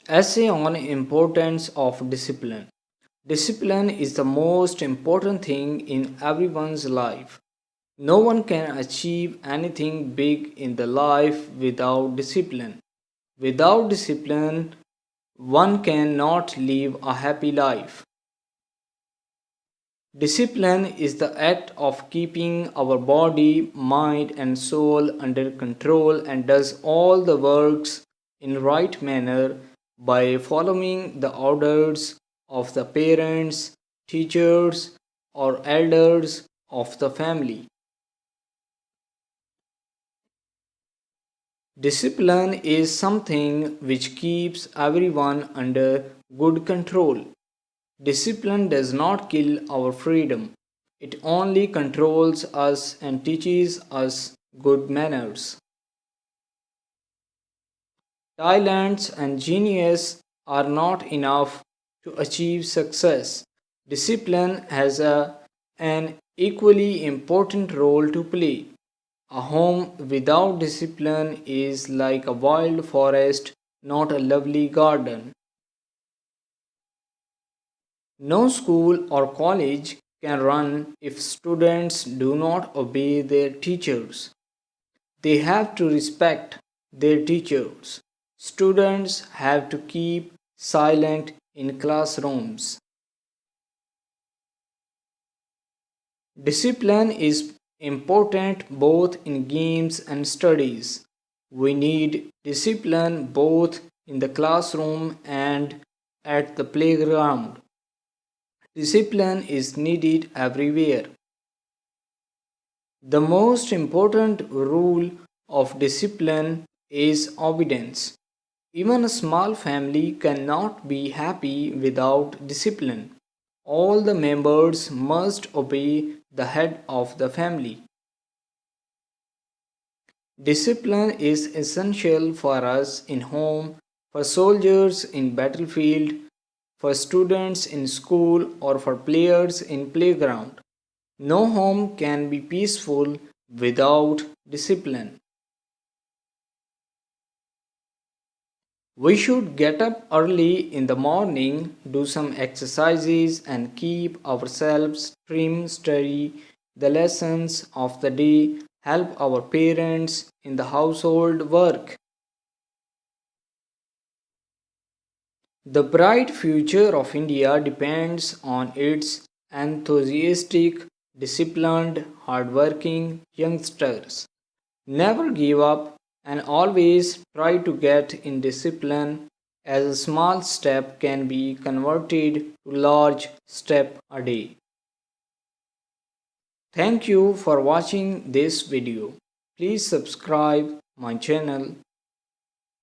Essay on importance of discipline. Discipline is the most important thing in everyone's life. No one can achieve anything big in the life without discipline. Without discipline, one cannot live a happy life. Discipline is the act of keeping our body, mind, and soul under control and does all the works in right manner by following the orders of the parents, teachers, or elders of the family. Discipline is something which keeps everyone under good control. Discipline does not kill our freedom, it only controls us and teaches us good manners. Talents and genius are not enough to achieve success. Discipline has an equally important role to play. A home without discipline is like a wild forest, not a lovely garden. No school or college can run if students do not obey their teachers. They have to respect their teachers. Students have to keep silent in classrooms. Discipline is important both in games and studies. We need discipline both in the classroom and at the playground. Discipline is needed everywhere. The most important rule of discipline is obedience. Even a small family cannot be happy without discipline. All the members must obey the head of the family. Discipline is essential for us in home, for soldiers in battlefield, for students in school, or for players in playground. No home can be peaceful without discipline. We should get up early in the morning, do some exercises, and keep ourselves trim, study the lessons of the day, help our parents in the household work. The bright future of India depends on its enthusiastic, disciplined, hardworking youngsters. Never give up and always try to get in discipline as a small step can be converted to large step a day. Thank you for watching this video. Please subscribe my channel